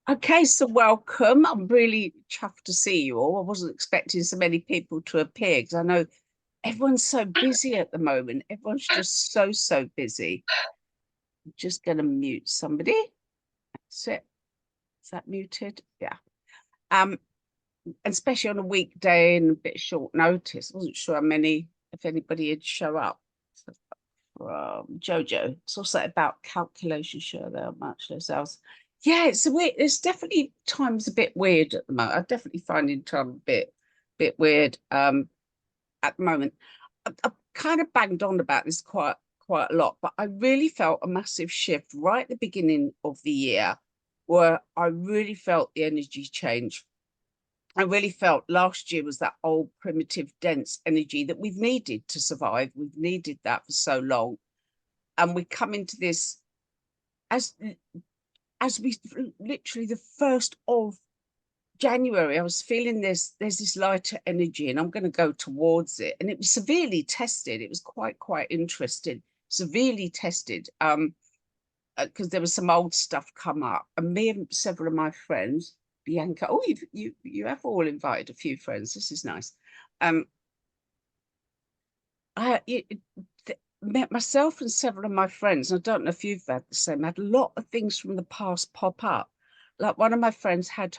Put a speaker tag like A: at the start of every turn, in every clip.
A: Okay, so welcome. I'm really chuffed to see you all. I wasn't expecting so many people to appear because I know everyone's so busy at the moment. Everyone's just so busy. I'm just going to mute somebody. That's it. Is that muted? Yeah. Um, and especially on a weekday and a bit short notice. I wasn't sure how many, if anybody had show up. So, Jojo. It's also about calculation. Sure, there are much themselves. Yeah, it's a weird. It's definitely times a bit weird at the moment. I'm definitely finding time a bit weird. At the moment, I've kind of banged on about this quite a lot, but I really felt a massive shift right at the beginning of the year, where I really felt the energy change. I really felt last year was that old primitive dense energy that we've needed to survive. We've needed that for so long, and we come into this as as we literally the 1st of January, I was feeling there's this lighter energy, and I'm going to go towards it. And it was severely tested. It was quite interesting, severely tested. Because there was some old stuff come up, and me and several of my friends, Bianca. Oh, you have all invited a few friends. This is nice. Um, I it, met myself and several of my friends. I don't know if you've had the same. Had a lot of things from the past pop up. Like one of my friends had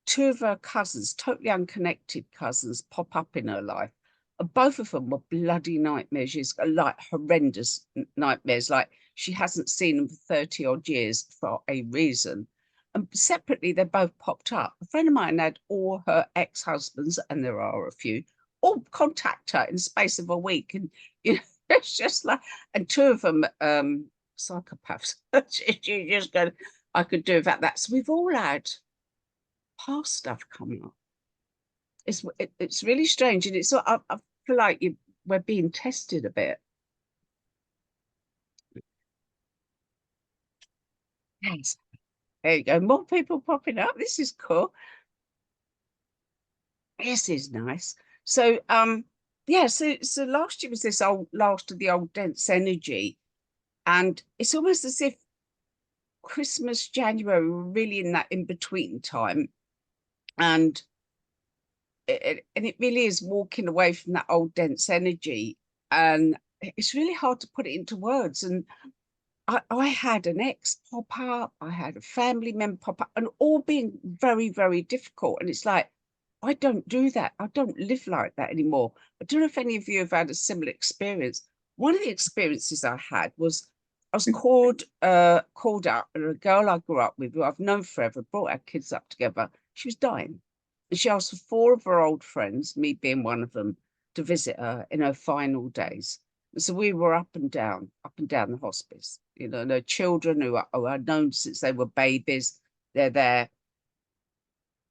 A: two of her cousins, totally unconnected cousins, pop up in her life. And both of them were bloody nightmares. She's got like horrendous nightmares. Like she hasn't seen them for 30 odd years for a reason. And separately, they both popped up. A friend of mine had all her ex-husbands, and there are a few, all contact her in the space of a week. And you know, it's just like, and two of them psychopaths. You just go, I could do without that. So we've all had past stuff coming up. It's really strange, and I feel like we're being tested a bit. Yes, there you go. More people popping up. This is cool. This is nice. So yeah. So last year was this old last of the old dense energy, and it's almost as if Christmas, January, we're really in that in between time, and it really is walking away from that old dense energy, and it's really hard to put it into words. And I had an ex pop up, I had a family member pop up, and all being very difficult. And it's like, I don't do that. I don't live like that anymore. I don't know if any of you have had a similar experience. One of the experiences I had was I was called up, and a girl I grew up with, who I've known forever, brought our kids up together. She was dying. And she asked for four of her old friends, me being one of them, to visit her in her final days. And so we were up and down the hospice. You know, and her children who I'd known since they were babies, they're there.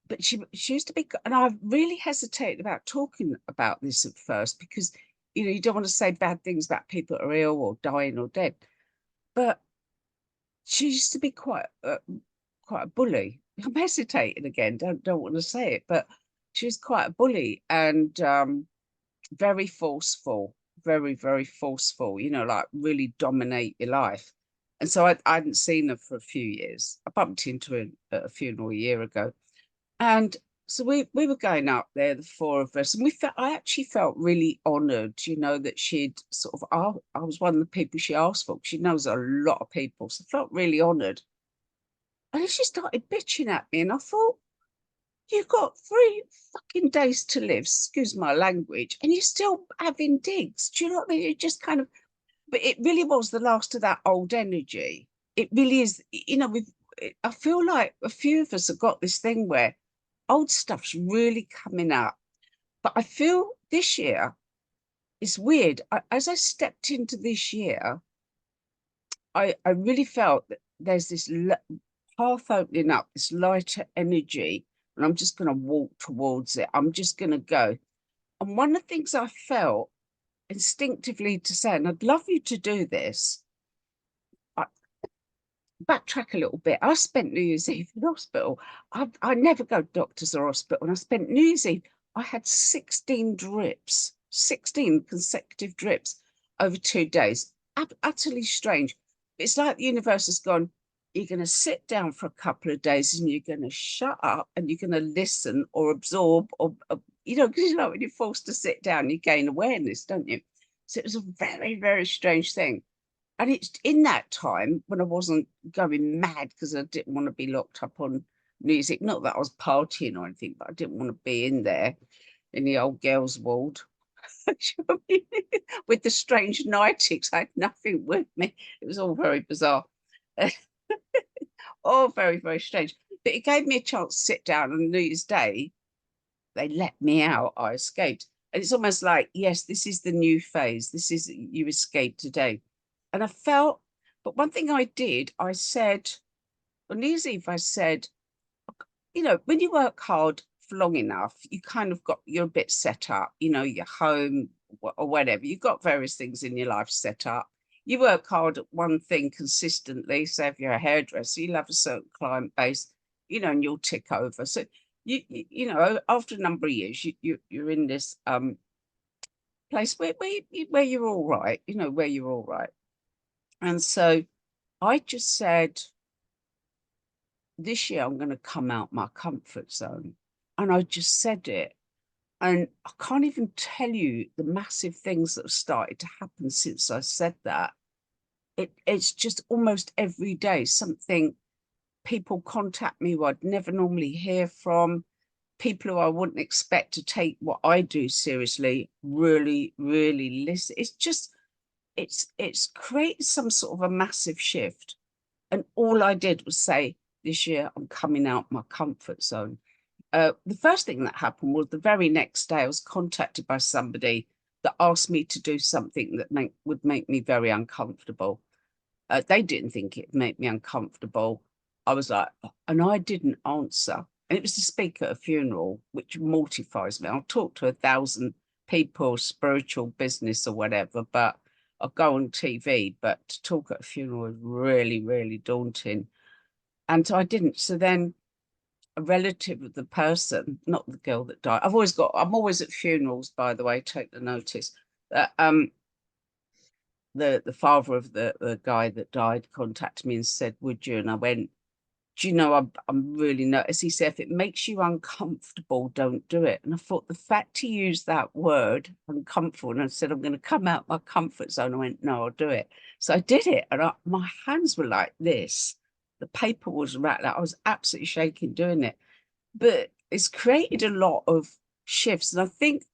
A: But she used to be, and I really hesitated about talking about this at first because, you know, you don't want to say bad things about people that are ill or dying or dead. But she used to be quite a bully. I'm hesitating again. Don't want to say it, but she was quite a bully and very forceful, very forceful. You know, like really dominate your life. And so I hadn't seen her for a few years. I bumped into her at a funeral a year ago, and so we were going up there, the four of us, and I actually felt really honoured, you know, that she'd sort of I was one of the people she asked for. She knows a lot of people, so I felt really honoured. And then she started bitching at me, and I thought, you've got 3 fucking days to live, excuse my language, and you're still having digs. Do you know what I mean? It just kind of, but it really was the last of that old energy. It really is, you know, I feel like a few of us have got this thing where old stuff's really coming up. But I feel this year is weird. As I stepped into this year, I really felt that there's this path opening up, this lighter energy, and I'm just going to walk towards it. I'm just going to go. And one of the things I felt instinctively to say, and I'd love you to do this, I backtrack a little bit. I spent New Year's Eve in hospital. I never go to doctors or hospital. And I spent New Year's Eve, I had 16 drips, 16 consecutive drips over 2 days. Utterly strange. It's like the universe has gone, you're going to sit down for a couple of days and you're going to shut up and you're going to listen or absorb or you know, because you know when you're forced to sit down, you gain awareness, don't you? So it was a very, very strange thing. And it's in that time when I wasn't going mad because I didn't want to be locked up on music. Not that I was partying or anything, but I didn't want to be in there in the old girls' ward with the strange nightings. I had nothing with me. It was all very bizarre. All very, very strange. But it gave me a chance to sit down on New Year's Day. They let me out. I escaped. And it's almost like, yes, this is the new phase. This is you escaped today. And I felt, but one thing I did, I said, on New Year's Eve, I said, you know, when you work hard for long enough, you kind of got, you're a bit set up, you know, your home or whatever. You've got various things in your life set up. You work hard at one thing consistently. So if you're a hairdresser, you'll have a certain client base, you know, and you'll tick over. So you know, after a number of years, you're in this place where you're all right, you know, where you're all right. And so I just said, this year I'm going to come out my comfort zone. And I just said it. And I can't even tell you the massive things that have started to happen since I said that. It's just almost every day something, people contact me who I'd never normally hear from, people who I wouldn't expect to take what I do seriously, really, really listen. It's just, it's created some sort of a massive shift. And all I did was say, this year I'm coming out my comfort zone. The first thing that happened was the very next day I was contacted by somebody that asked me to do something that would make me very uncomfortable. They didn't think it'd make me uncomfortable. I was like, and I didn't answer. And it was to speak at a funeral, which mortifies me. I'll talk to 1,000 people, spiritual business or whatever, but I'll go on TV. But to talk at a funeral is really, really daunting. And so I didn't. So then a relative of the person, not the girl that died. I'm always at funerals, by the way, take the notice. The father of the guy that died contacted me and said, would you? And I went, do you know, I'm really nervous. He said, if it makes you uncomfortable, don't do it. And I thought the fact he used that word, uncomfortable, and I said, I'm going to come out my comfort zone. I went, no, I'll do it. So I did it. And my hands were like this. The paper was rattling. I was absolutely shaking doing it. But it's created a lot of shifts. And I think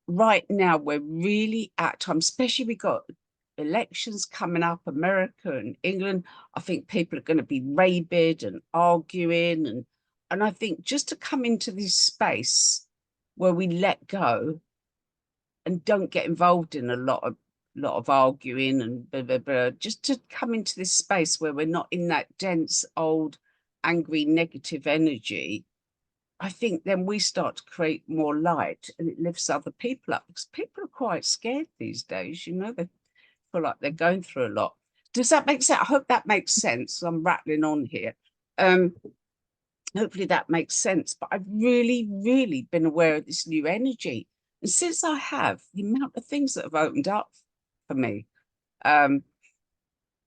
A: right now we're really at time, especially we got elections coming up, America and England. I think people are going to be rabid and arguing, and I think just to come into this space where we let go and don't get involved in a lot of arguing and blah, blah, blah, just to come into this space where we're not in that dense, old, angry, negative energy. I think then we start to create more light and it lifts other people up, because people are quite scared these days, you know, they feel like they're going through a lot. Does that make sense? I hope that makes sense. I'm rattling on here. Hopefully that makes sense. But I've really, really been aware of this new energy. And since I have, the amount of things that have opened up for me, that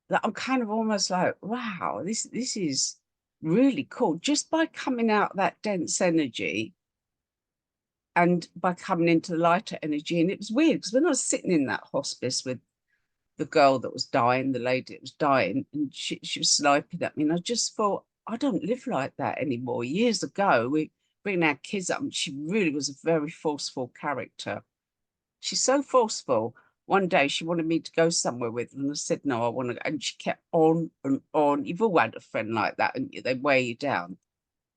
A: I'm kind of almost like, wow, this is really cool. Just by coming out that dense energy and by coming into the lighter energy. And it was weird because when I was sitting in that hospice with the girl that was dying, the lady that was dying, and she was sniping at me, and I just thought, I don't live like that anymore. Years ago, we bring our kids up, and she really was a very forceful character. She's so forceful. One day she wanted me to go somewhere with her, and I said, no, I want to go. And she kept on and on. You've all had a friend like that, and they weigh you down.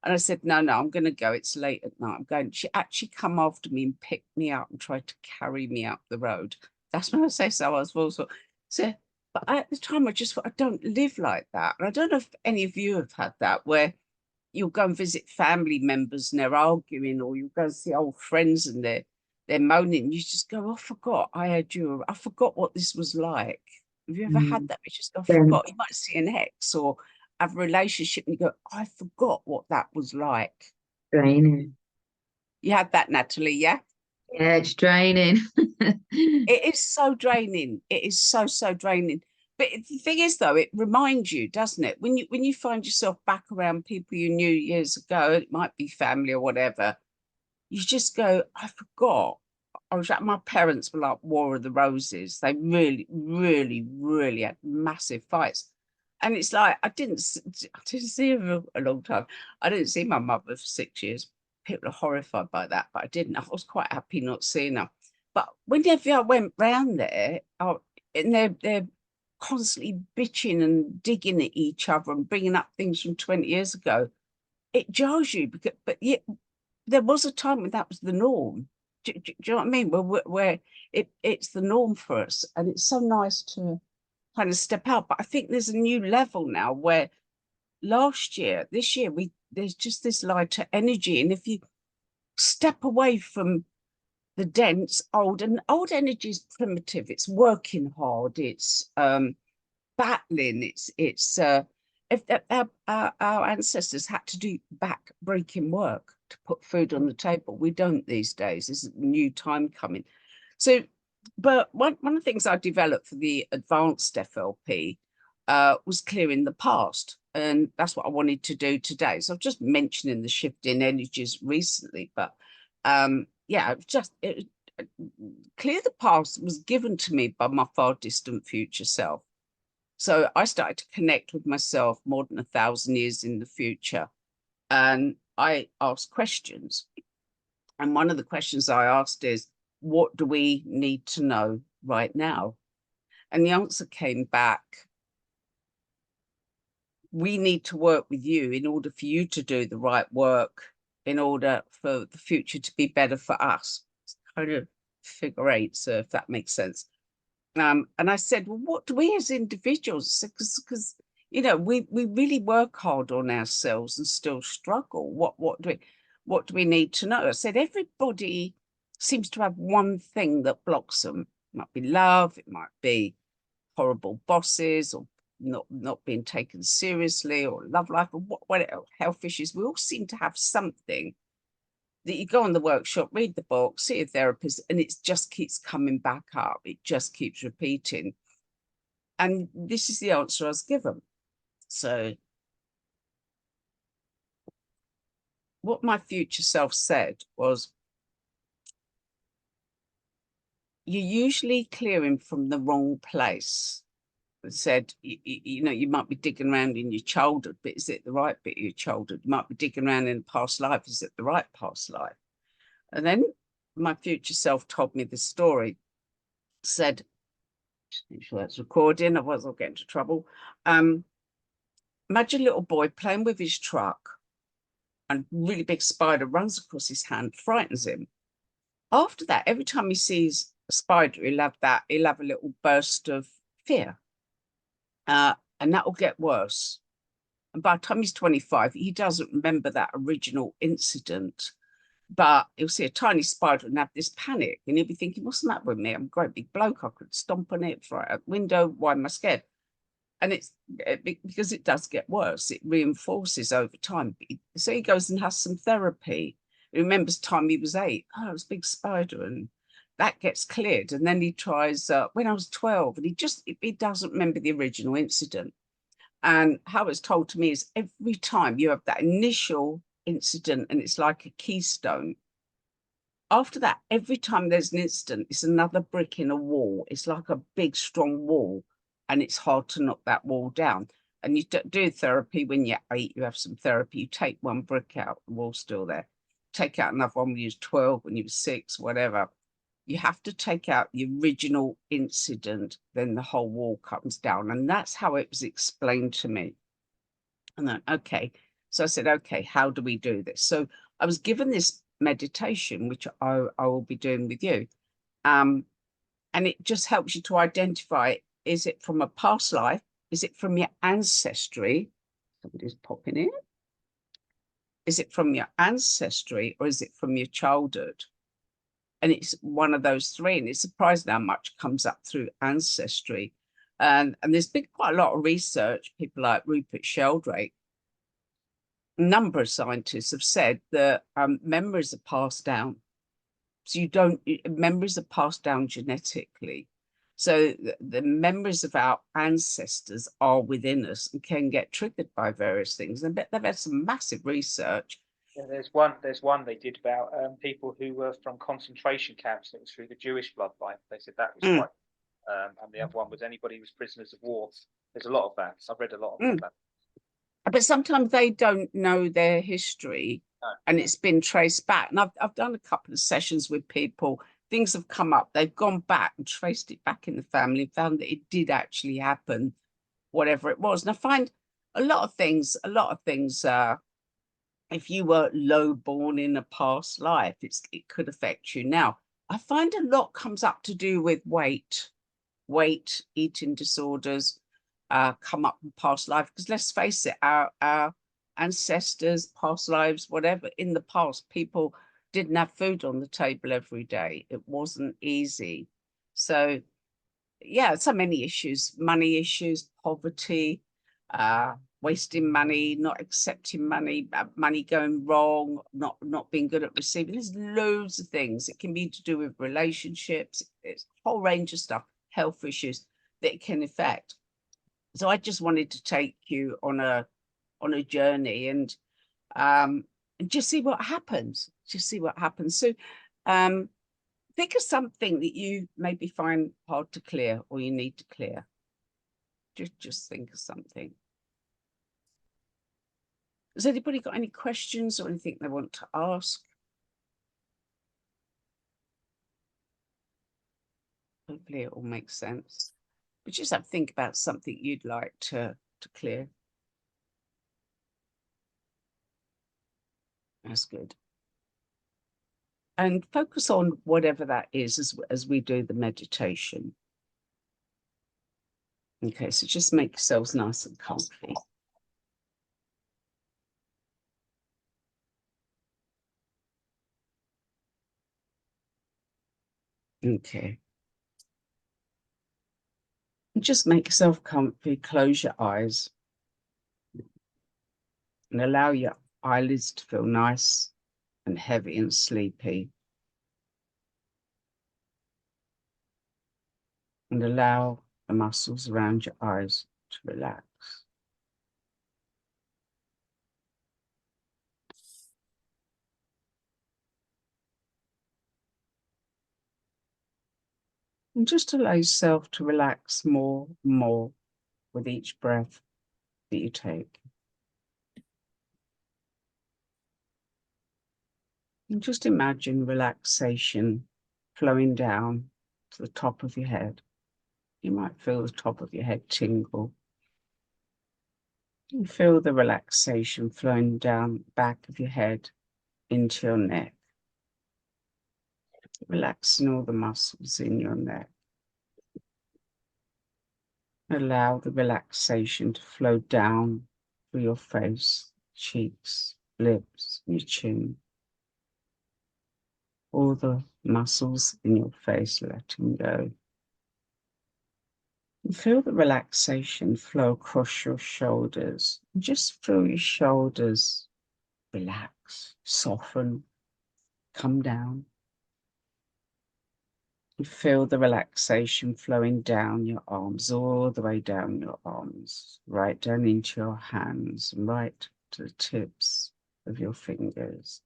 A: And I said, no, I'm going to go. It's late at night. I'm going. She actually come after me and picked me up and tried to carry me up the road. That's when I say so. I was forceful. So, but at the time, I just thought, I don't live like that. And I don't know if any of you have had that, where you'll go and visit family members and they're arguing, or you'll go and see old friends and they're moaning. You just go, I forgot I had you. I forgot what this was like. Have you ever had that? You just go, I forgot. You might see an ex or have a relationship and you go, I forgot what that was like.
B: Draining.
A: You had that, Natalie, yeah?
B: Yeah, it's draining.
A: It is so draining. It is so, so draining. But the thing is, though, it reminds you, doesn't it? When you find yourself back around people you knew years ago, it might be family or whatever, you just go, I forgot. I was at my parents were like War of the Roses. They really, really, really had massive fights. And it's like I didn't see her a long time. I didn't see my mother for 6 years. People are horrified by that, but I didn't. I was quite happy not seeing her. But whenever I went round there, and they're constantly bitching and digging at each other and bringing up things from 20 years ago, it jars you. But yet there was a time when that was the norm. Do you know what I mean? Where it's the norm for us, and it's so nice to kind of step out. But I think there's a new level now where this year, there's just this lighter energy, and if you step away from the dense old energy is primitive. It's working hard. It's battling. It's if our ancestors had to do back-breaking work to put food on the table. We don't these days. There's a new time coming. So, but one of the things I developed for the advanced FLP was clearing the past. And that's what I wanted to do today. So I'm just mentioning the shift in energies recently, but yeah, clear the past was given to me by my far distant future self. So I started to connect with myself more than 1,000 years in the future. And I asked questions. And one of the questions I asked is, what do we need to know right now? And the answer came back, we need to work with you in order for you to do the right work, in order for the future to be better for us. It's kind of figure eight, so if that makes sense. And I said, well, what do we as individuals, because you know, we really work hard on ourselves and still struggle. What do we need to know? I said, everybody seems to have one thing that blocks them. It might be love, it might be horrible bosses, or not being taken seriously, or love life, or whatever, health issues. We all seem to have something that you go on the workshop, read the book, see a therapist, and it just keeps coming back up. It just keeps repeating. And this is the answer I was given. So what my future self said was, you're usually clearing from the wrong place. It said, you know, you might be digging around in your childhood, but is it the right bit of your childhood? You might be digging around in past life. Is it the right past life? And then my future self told me the story, said, just make sure that's recording, otherwise I'll get into trouble. Imagine a little boy playing with his truck, and a really big spider runs across his hand, frightens him. After that, every time he sees a spider, he'll have a little burst of fear. And that will get worse. And by the time he's 25, he doesn't remember that original incident, but he'll see a tiny spider and have this panic, and he'll be thinking, what's the matter with me? I'm a great big bloke. I could stomp on it, throw it out the window. Why am I scared? And it's because it does get worse. It reinforces over time. So he goes and has some therapy. He remembers time he was 8. Oh, it was a big spider, and that gets cleared. And then he tries when I was 12, and he doesn't remember the original incident. And how it's told to me is, every time you have that initial incident, and it's like a keystone, after that, every time there's an incident, it's another brick in a wall. It's like a big, strong wall, and it's hard to knock that wall down. And you do therapy when you're 8, you have some therapy, you take one brick out, the wall's still there. Take out another one when you was 12, when you was 6, whatever. You have to take out the original incident, then the whole wall comes down. And that's how it was explained to me. And then, okay. So I said, okay, how do we do this? So I was given this meditation, which I will be doing with you. And it just helps you to identify, is it from a past life? Is it from your ancestry? Somebody's popping in. Is it from your ancestry, or is it from your childhood? And it's one of those three. And it's surprising how much comes up through ancestry. And there's been quite a lot of research. People like Rupert Sheldrake, a number of scientists have said that memories are passed down. So memories are passed down genetically. So the memories of our ancestors are within us and can get triggered by various things. And they've had some massive research.
B: Yeah, there's one they did about people who were from concentration camps. It was through the Jewish bloodline. They said that was quite, and the other one was anybody who was prisoners of war. There's a lot of that. I've read a lot of that.
A: But sometimes they don't know their history, and it's been traced back. And I've done a couple of sessions with people. Things have come up. They've gone back and traced it back in the family and found that it did actually happen, whatever it was. And I find a lot of things, if you were low born in a past life, it could affect you. Now, I find a lot comes up to do with weight, eating disorders, come up in past life. Because let's face it, our ancestors, past lives, whatever, in the past, people didn't have food on the table every day. It wasn't easy. So yeah, so many issues, money issues, poverty, wasting money, not accepting money, money going wrong, not being good at receiving. There's loads of things. It can be to do with relationships. It's a whole range of stuff, health issues that it can affect. So I just wanted to take you on a journey and just see what happens. So think of something that you maybe find hard to clear or you need to clear. Just think of something. Has anybody got any questions or anything they want to ask? Hopefully it all makes sense. But just have to think about something you'd like to clear. That's good. And focus on whatever that is as we do the meditation. Okay, so just make yourselves nice and comfy. Okay. And just make yourself comfy, close your eyes, and allow your eyelids to feel nice and heavy and sleepy. And allow the muscles around your eyes to relax. And just allow yourself to relax more and more with each breath that you take. And just imagine relaxation flowing down to the top of your head. You might feel the top of your head tingle. You feel the relaxation flowing down the back of your head into your neck. Relaxing all the muscles in your neck. Allow the relaxation to flow down through your face, cheeks, lips, your chin. All the muscles in your face letting go. And feel the relaxation flow across your shoulders. Just feel your shoulders relax, soften, come down. You feel the relaxation flowing down your arms, all the way down your arms, right down into your hands, and right to the tips of your fingers.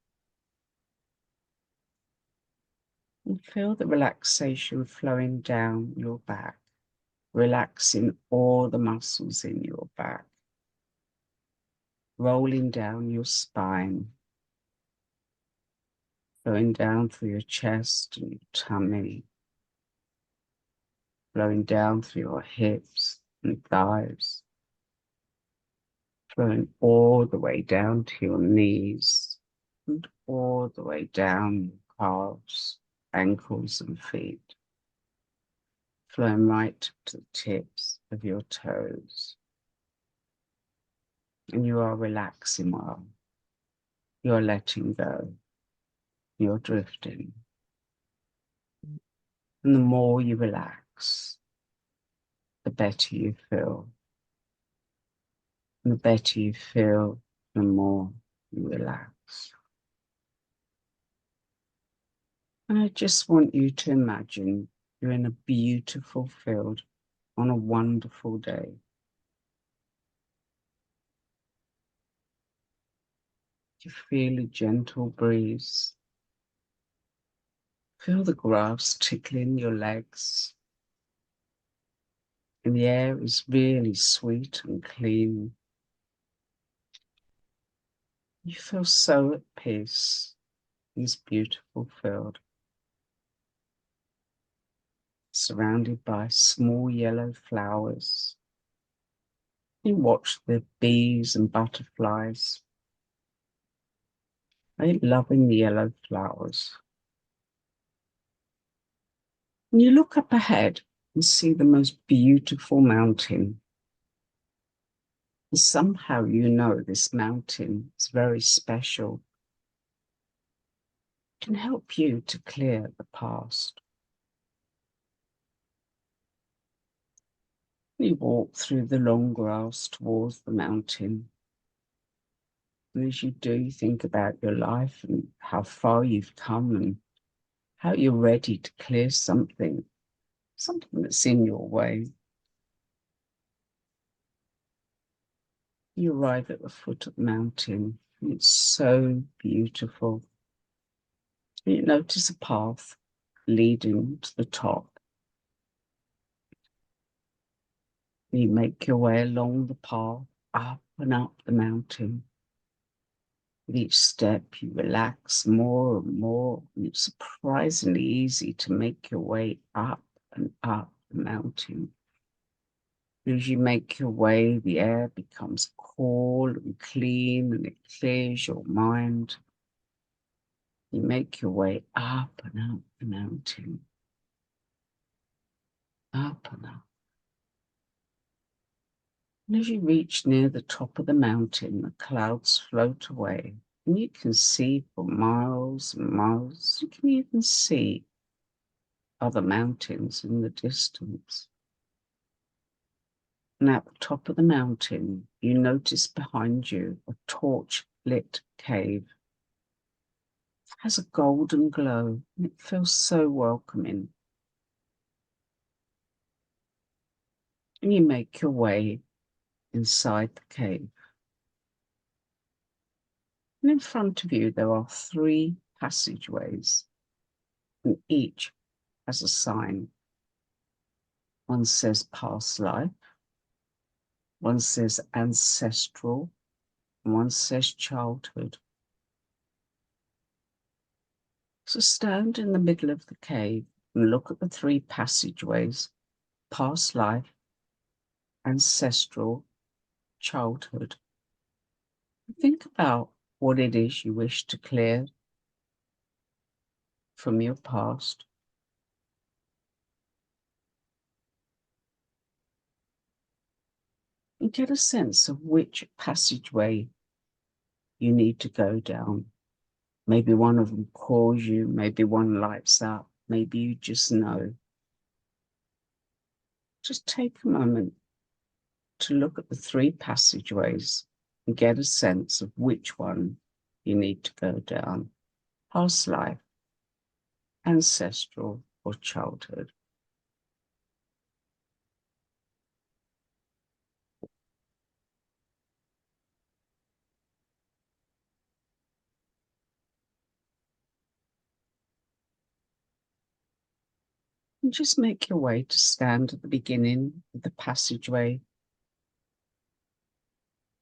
A: And feel the relaxation flowing down your back, relaxing all the muscles in your back, rolling down your spine, flowing down through your chest and your tummy, flowing down through your hips and thighs, flowing all the way down to your knees and all the way down your calves, ankles and feet, flowing right to the tips of your toes. And you are relaxing well. You're letting go. You're drifting. And the more you relax, the better you feel. And the better you feel, the more you relax. And I just want you to imagine you're in a beautiful field on a wonderful day. You feel a gentle breeze. Feel the grass tickling your legs. And the air is really sweet and clean. You feel so at peace in this beautiful field, surrounded by small yellow flowers. You watch the bees and butterflies. They're loving the yellow flowers. And you look up ahead and see the most beautiful mountain. And somehow you know this mountain is very special. It can help you to clear the past. You walk through the long grass towards the mountain. And as you do, you think about your life and how far you've come and how you're ready to clear something that's in your way. You arrive at the foot of the mountain, and it's so beautiful. You notice a path leading to the top. You make your way along the path, up and up the mountain. With each step, you relax more and more, and it's surprisingly easy to make your way up and up the mountain. As you make your way, the air becomes cool and clean, and it clears your mind. You make your way up and up the mountain, up and up. And as you reach near the top of the mountain, the clouds float away, and you can see for miles and miles. You can even see other mountains in the distance. And at the top of the mountain, you notice behind you a torch-lit cave. It has a golden glow, and it feels so welcoming. And you make your way inside the cave. And in front of you, there are 3 passageways, and each has a sign. One says past life, one says ancestral, and one says childhood. So stand in the middle of the cave and look at the 3 passageways, past life, ancestral, childhood. Think about what it is you wish to clear from your past. And get a sense of which passageway you need to go down. Maybe one of them calls you, maybe one lights up, maybe you just know. Just take a moment to look at the 3 passageways and get a sense of which one you need to go down. Past life, ancestral, or childhood. And just make your way to stand at the beginning of the passageway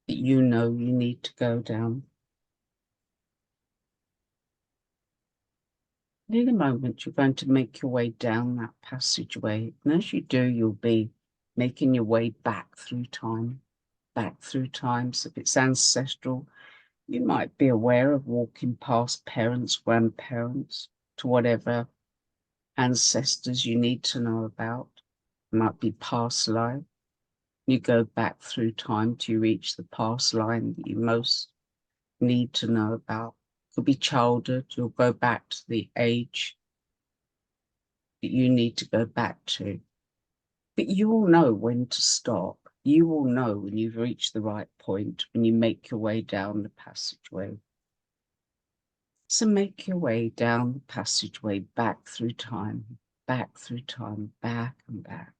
A: that you know you need to go down. And in a moment, you're going to make your way down that passageway. And as you do, you'll be making your way back through time. So if it's ancestral, you might be aware of walking past parents, grandparents, to whatever ancestors you need to know about. It might be past life. You go back through time to reach the past line that you most need to know about. It could be childhood. You'll go back to the age that you need to go back to. But you will know when to stop. You will know when you've reached the right point, when you make your way down the passageway. So make your way down the passageway back through time. back through time, back and back,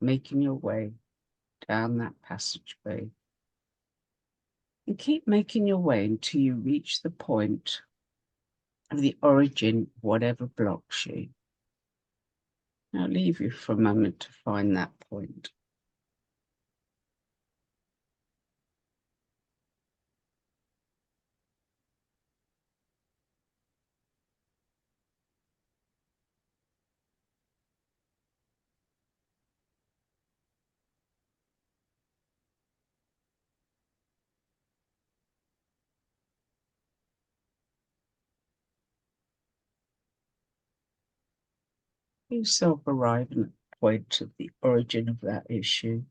A: making your way down that passageway. And keep making your way until you reach the point of the origin of whatever blocks you. I'll leave you for a moment to find that point. Yourself arriving at the point of the origin of that issue.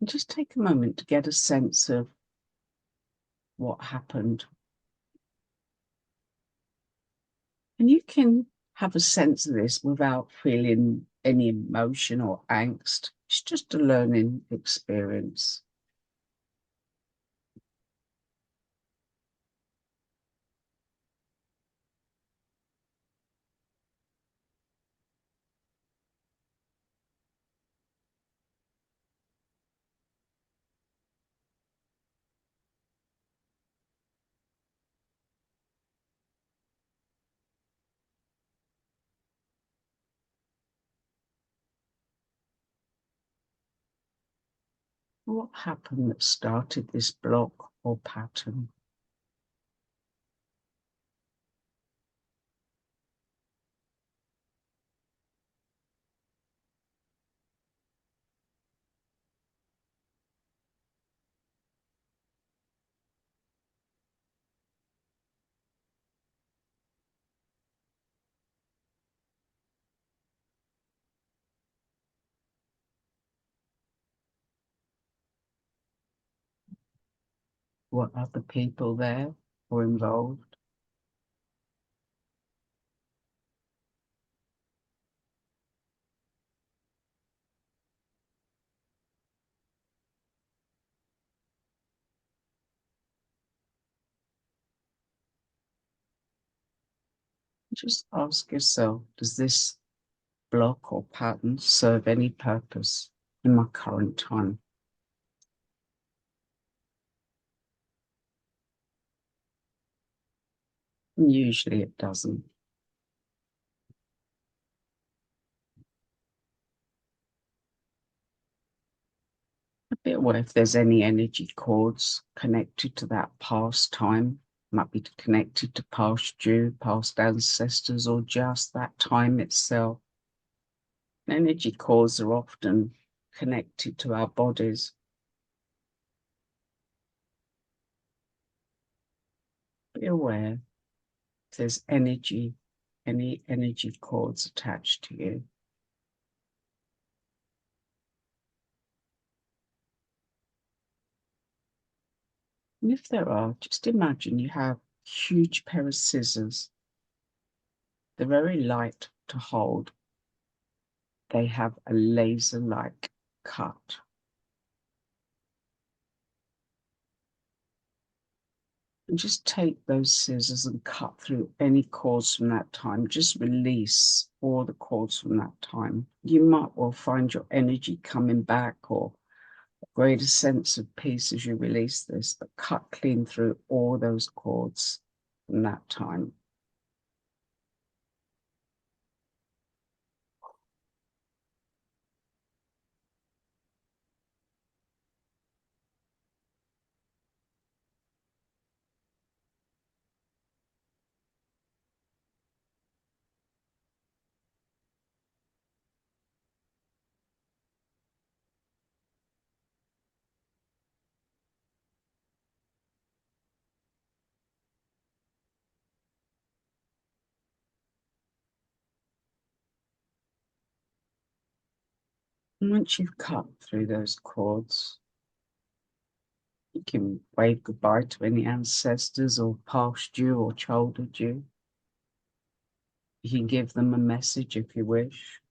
A: And just take a moment to get a sense of what happened. And you can have a sense of this without feeling any emotion or angst. It's just a learning experience. What happened that started this block or pattern? Were other people there or involved? Just ask yourself, does this block or pattern serve any purpose in my current time? And usually it doesn't. Be aware if there's any energy cords connected to that past time. Might be connected to past you, past ancestors, or just that time itself. Energy cords are often connected to our bodies. Be aware if there's any energy cords attached to you. And if there are, just imagine you have a huge pair of scissors. They're very light to hold. They have a laser-like cut. And just take those scissors and cut through any cords from that time. Just release all the cords from that time. You might well find your energy coming back or a greater sense of peace as you release this, but cut clean through all those cords from that time. And once you've cut through those cords, you can wave goodbye to any ancestors or past you or childhood you. You can give them a message if you wish.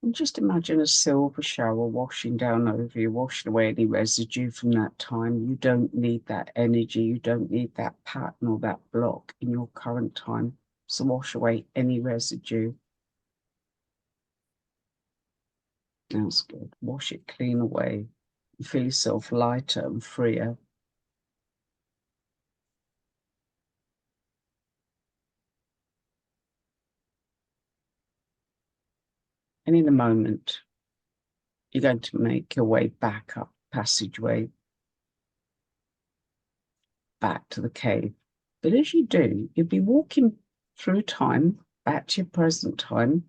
A: And just imagine a silver shower washing down over you, washing away any residue from that time. You don't need that energy. You don't need that pattern or that block in your current time. So wash away any residue. That's good. Wash it clean away. You feel yourself lighter and freer. And in a moment, you're going to make your way back up the passageway, back to the cave. But as you do, you'll be walking through time, back to your present time.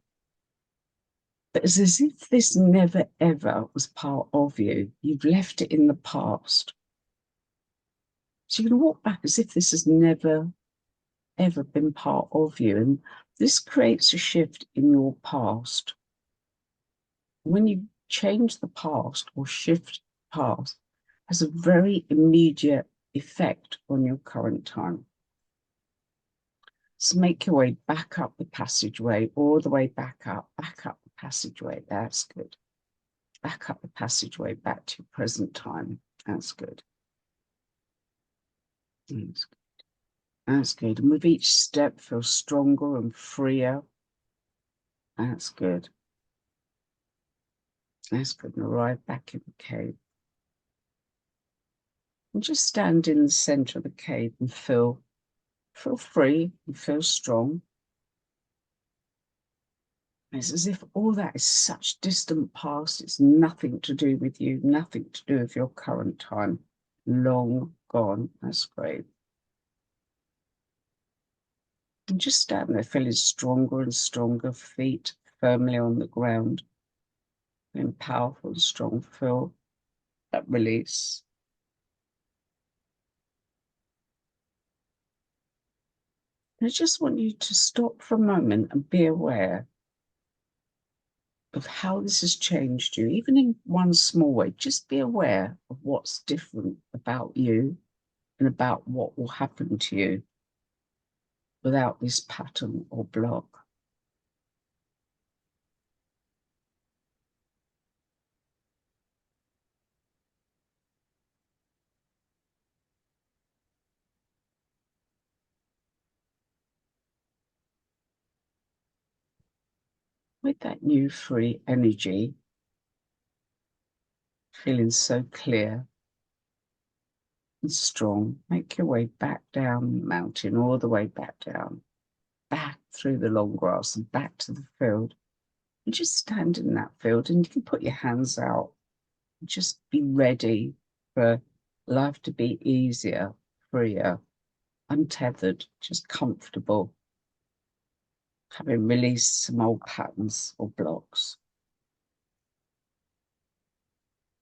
A: But it's as if this never ever was part of you. You've left it in the past. So you can walk back as if this has never ever been part of you. And this creates a shift in your past. When you change the past or shift past, it has a very immediate effect on your current time. So make your way back up the passageway, all the way back up the passageway. That's good. Back up the passageway, back to your present time. That's good. That's good. That's good. And with each step, feel stronger and freer. That's good. That's good. And arrive back in the cave. And just stand in the center of the cave and feel free and feel strong. It's as if all that is such distant past. It's nothing to do with you, nothing to do with your current time. Long gone. That's great. And just stand there feeling stronger and stronger, feet firmly on the ground. Feeling powerful and strong. Feel that release. I just want you to stop for a moment and be aware of how this has changed you, even in one small way. Just be aware of what's different about you and about what will happen to you without this pattern or block. With that new free energy, feeling so clear and strong, make your way back down the mountain, all the way back down, back through the long grass and back to the field. And just stand in that field and you can put your hands out and just be ready for life to be easier, freer, untethered, just comfortable, having released some old patterns or blocks.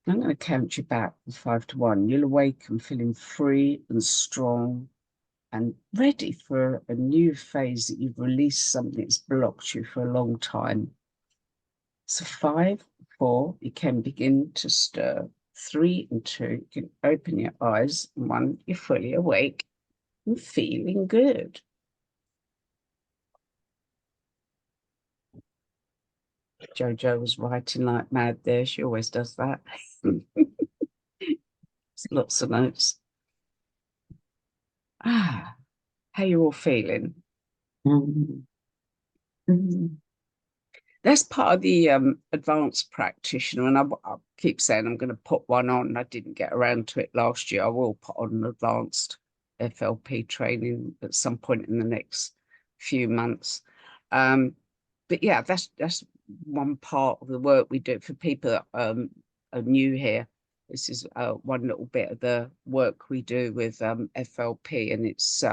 A: I'm going to count you back from 5 to 1. You'll awaken feeling free and strong and ready for a new phase that you've released something that's blocked you for a long time. So 5, 4, you can begin to stir. 3 and 2, you can open your eyes. 1, you're fully awake and feeling good. Jojo was writing like mad there. She always does that. Lots of notes. How you all feeling? That's part of the advanced practitioner, and I keep saying I'm going to put one on. I didn't get around to it last year. I will put on an advanced FLP training at some point in the next few months. But yeah, that's one part of the work we do for people that are new here. This is one little bit of the work we do with FLP, and it's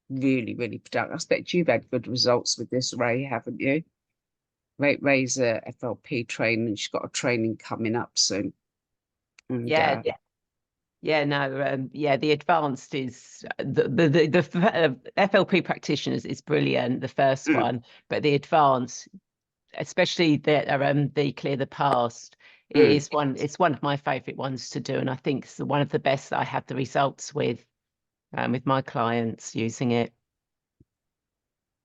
A: really, really productive. I expect you've had good results with this, Ray, haven't you? Ray's a FLP training. She's got a training coming up soon. And,
C: yeah. The advanced is the FLP practitioners is brilliant, the first one, but the advanced, especially the clear the past, it's one of my favorite ones to do, and I think it's one of the best that I have the results with my clients using it.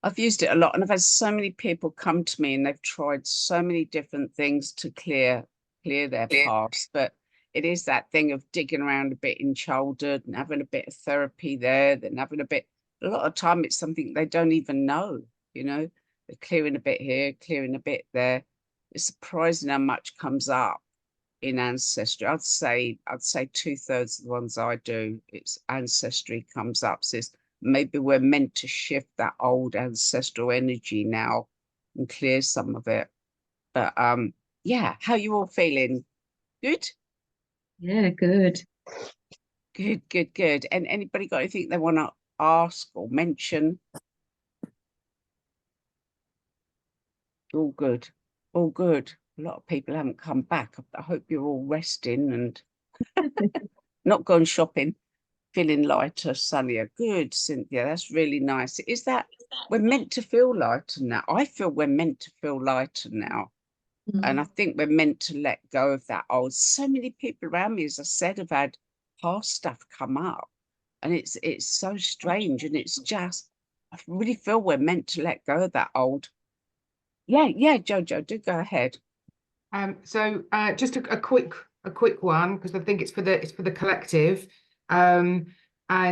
A: I've used it a lot, and I've had so many people come to me and they've tried so many different things to clear their past. But it is that thing of digging around a bit in childhood and having a bit of therapy there, then having a lot of time it's something they don't even know, you know. They're clearing a bit here, clearing a bit there. It's surprising how much comes up in ancestry. I'd say 2/3 of the ones I do, it's ancestry comes up. So maybe we're meant to shift that old ancestral energy now and clear some of it. But yeah, how you all feeling? Good?
D: Yeah, good.
A: Good. And anybody got anything they want to ask or mention? All good. All good. A lot of people haven't come back. I hope you're all resting and not gone shopping, feeling lighter, sunnier. Good, Cynthia. That's really nice. Is that we're meant to feel lighter now? I feel we're meant to feel lighter now. And I think we're meant to let go of that old. So many people around me, as I said, have had past stuff come up. And it's so strange. And it's just, I really feel we're meant to let go of that old. Yeah, Jojo, do go ahead.
E: So just a quick one, because I think it's for the collective. And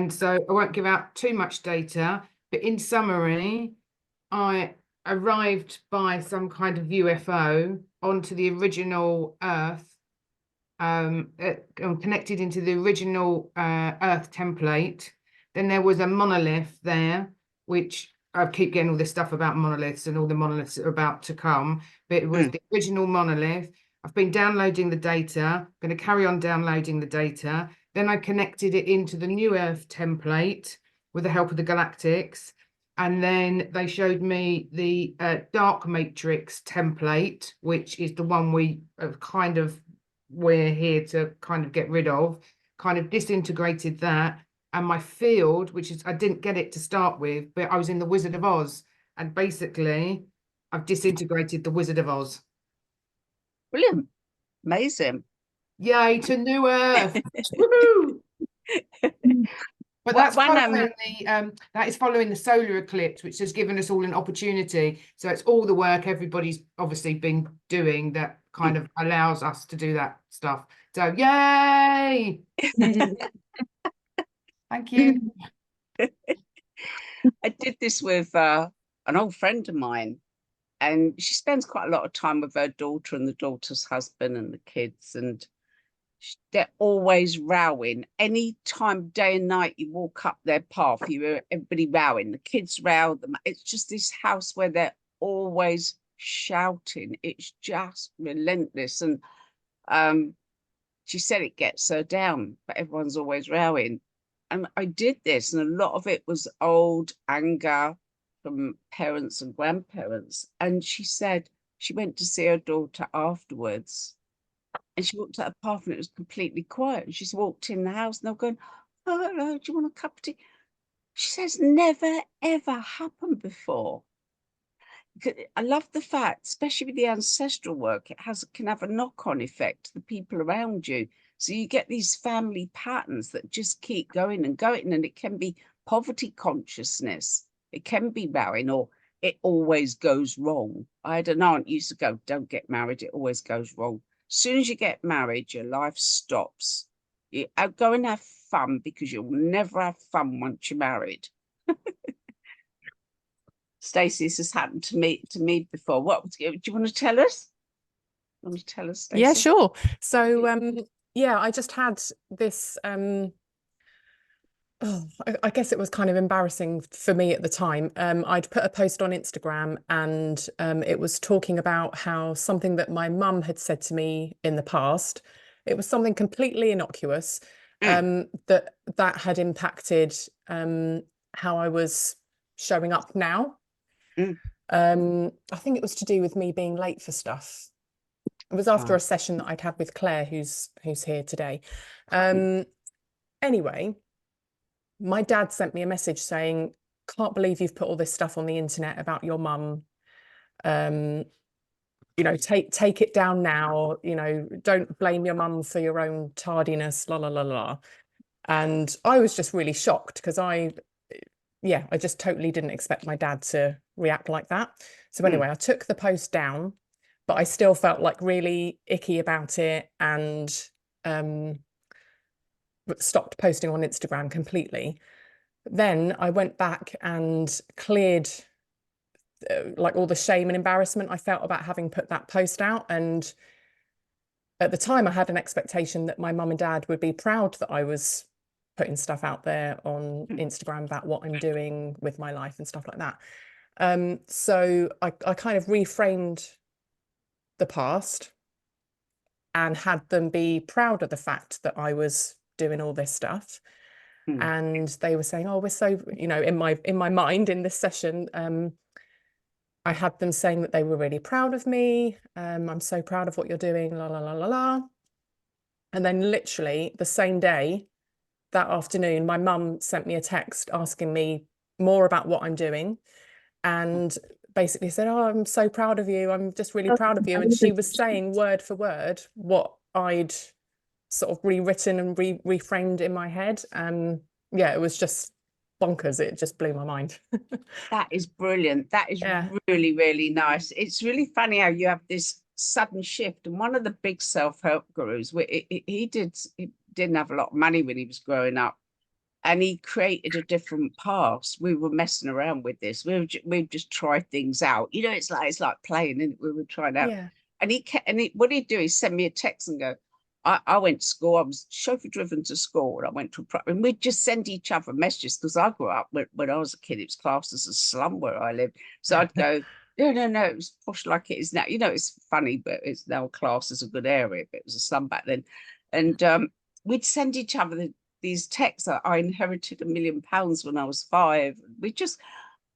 E: so I won't give out too much data, but in summary, I arrived by some kind of UFO onto the original Earth, connected into the original Earth template. Then there was a monolith there, which I keep getting all this stuff about monoliths and all the monoliths that are about to come, but it was the original monolith. I've been downloading the data, I'm going to carry on downloading the data. Then I connected it into the new Earth template with the help of the galactics. And then they showed me the dark matrix template, which is the one we're here to kind of get rid of, kind of disintegrated that. And my field, which is, I didn't get it to start with, but I was in the Wizard of Oz. And basically, I've disintegrated the Wizard of Oz.
A: Brilliant. Amazing.
E: Yay to New Earth. Woohoo! But that's following that is following the solar eclipse, which has given us all an opportunity. So it's all the work everybody's obviously been doing that kind of allows us to do that stuff. So yay! Thank you.
A: I did this with an old friend of mine, and she spends quite a lot of time with her daughter and the daughter's husband and the kids, and they're always rowing. Any time, day and night, you walk up their path, you hear everybody rowing. The kids row them. It's just this house where they're always shouting. It's just relentless. And she said it gets her down, but everyone's always rowing. And I did this, and a lot of it was old anger from parents and grandparents. And she said she went to see her daughter afterwards, and she walked out the path and it was completely quiet. And she's walked in the house and they're going, "Oh, hello, do you want a cup of tea?" She says, never, ever happened before. I love the fact, especially with the ancestral work, it can have a knock-on effect to the people around you. So you get these family patterns that just keep going and going, and it can be poverty consciousness. It can be marrying, or it always goes wrong. I had an aunt used to go, "Don't get married, it always goes wrong." As soon as you get married, your life stops. You go and have fun, because you'll never have fun once you're married. Stacey, this has happened to me before. What do you want to tell us? Want to tell us, Stacey?
F: Yeah, sure. So yeah, I just had this I guess it was kind of embarrassing for me at the time. I'd put a post on Instagram, and it was talking about how something that my mum had said to me in the past, it was something completely innocuous, that had impacted how I was showing up now. I think it was to do with me being late for stuff. It was after a session that I'd had with Claire, who's here today. Anyway, my dad sent me a message saying, "Can't believe you've put all this stuff on the internet about your mum. You know, take it down now. You know, don't blame your mum for your own tardiness, la la la la." And I was just really shocked, because yeah, I just totally didn't expect my dad to react like that. So anyway, I took the post down, but I still felt like really icky about it, and stopped posting on Instagram completely. Then I went back and cleared like all the shame and embarrassment I felt about having put that post out. And at the time, I had an expectation that my mum and dad would be proud that I was putting stuff out there on Instagram about what I'm doing with my life and stuff like that. So I kind of reframed the past and had them be proud of the fact that I was doing all this stuff. And they were saying, oh, we're so, you know, in my mind in this session, I had them saying that they were really proud of me. I'm so proud of what you're doing, la, la, la, la, la. And then literally the same day, that afternoon, my mum sent me a text asking me more about what I'm doing, and basically said, oh, I'm so proud of you. I'm just really proud of you. And she was saying word for word what I'd sort of rewritten and reframed in my head. Yeah, it was just bonkers. It just blew my mind.
A: That is brilliant. That is
F: Yeah.
A: really, really nice. It's really funny how you have this sudden shift. And one of the big self-help gurus, he didn't have a lot of money when he was growing up, and he created a different past. We were messing around with this. We've just tried things out. You know, it's like playing, and we were trying out.
F: Yeah.
A: And what he'd do is send me a text and go, I went to school. I was chauffeur driven to school, and I went to and we'd just send each other messages, because I grew up when I was a kid, it was classed as a slum where I lived. So I'd go, no, it was posh like it is now. You know, it's funny, but it's now classed as a good area, but it was a slum back then. And we'd send each other these texts. I inherited £1 million when I was 5.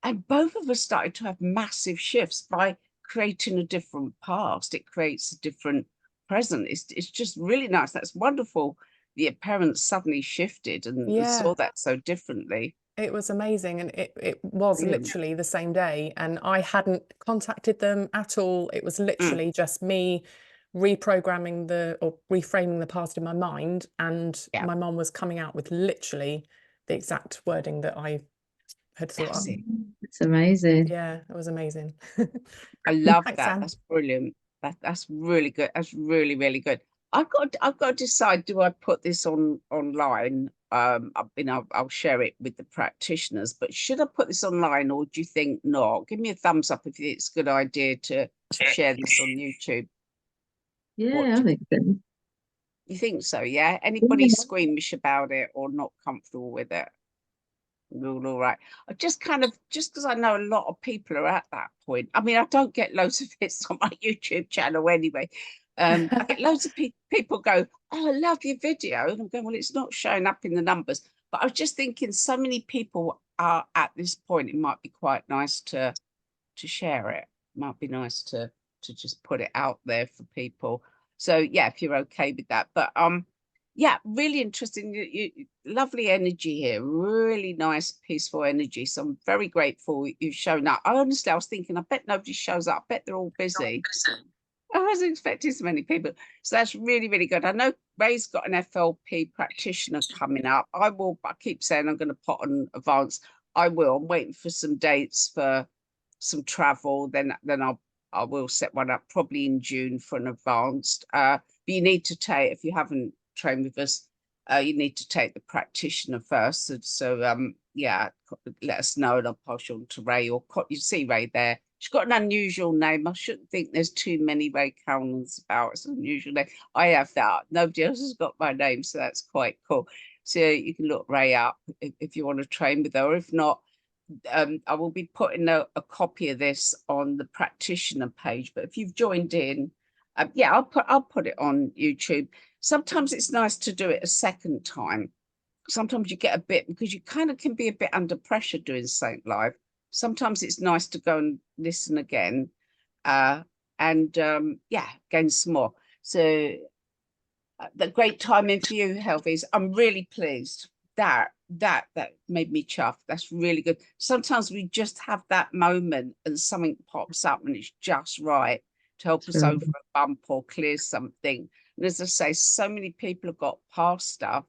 A: And both of us started to have massive shifts by creating a different past. It creates a different present. It's just really nice. That's wonderful. The parents suddenly shifted and saw that so differently.
F: It was amazing, and it was
A: Brilliant.
F: literally the same day, and I hadn't contacted them at all. It was literally just me reprogramming or reframing the past in my mind, and my mum was coming out with literally the exact wording that I had thought
A: That's
F: up.
A: it.
D: It's amazing.
F: Yeah, it was amazing.
A: I love
F: Thanks,
A: that.
F: Sam.
A: That's brilliant. That's really good. That's really, really good. I've got to decide, do I put this online? I'll share it with the practitioners, but should I put this online, or do you think not? Give me a thumbs up if it's a good idea to share this on YouTube.
D: Yeah, I think so.
A: You think so? Yeah. Anybody squeamish about it or not comfortable with it? All right. I just because I know a lot of people are at that point. I mean, I don't get loads of hits on my YouTube channel anyway. I get loads of people go, oh, I love your video. And I'm going, well, it's not showing up in the numbers. But I was just thinking, so many people are at this point, it might be quite nice to share it. It might be nice to just put it out there for people. So yeah, if you're okay with that. But yeah, really interesting. Lovely energy here, really nice, peaceful energy. So I'm very grateful you've shown up. I was thinking, I bet nobody shows up. I bet they're all busy. I wasn't expecting so many people. So that's really, really good. I know Ray's got an FLP practitioner coming up. I keep saying I'm going to put on advanced. I will. I'm waiting for some dates for some travel. Then I will set one up probably in June for an advanced. But you need to take, if you haven't trained with us, you need to take the practitioner first. So yeah, let us know, and I'll pass you on to Ray. Or you see Ray there. She's got an unusual name. I shouldn't think there's too many Ray Cowlins about. It's an unusual name. I have that. Nobody else has got my name, so that's quite cool. So you can look Ray up if you want to train with her. Or if not, I will be putting a copy of this on the practitioner page. But if you've joined in, yeah, I'll put it on YouTube. Sometimes it's nice to do it a second time. Sometimes you get a bit, because you kind of can be a bit under pressure doing something live. Sometimes it's nice to go and listen again, and yeah, gain some more. So the great timing for you, Helvies. I'm really pleased. That made me chuff. That's really good. Sometimes we just have that moment and something pops up and it's just right to help us over a bump or clear something. And as I say, so many people have got past stuff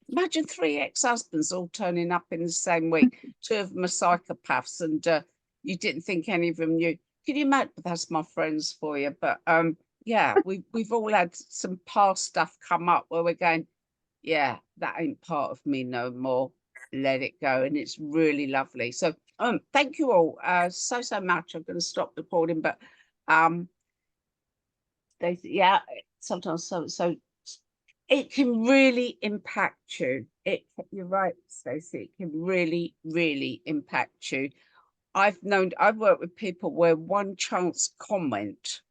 A: Imagine 3 ex-husbands all turning up in the same week. 2 of them are psychopaths, and you didn't think any of them knew. Can you imagine? That's my friends for you. But yeah, we've all had some past stuff come up where we're going, yeah, that ain't part of me no more. Let it go. And it's really lovely. So thank you all so much. I'm going to stop recording, but yeah, sometimes so it can really impact you. You're right, Stacey. It can really, really impact you. I've worked with people where one chance comment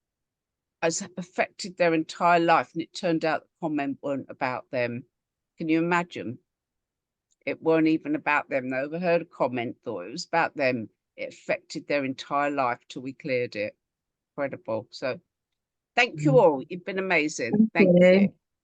A: has affected their entire life, and it turned out the comment weren't about them. Can you imagine? It weren't even about them. They overheard a comment, thought it was about them. It affected their entire life till we cleared it. Incredible. So thank you all. You've been amazing. Thank you.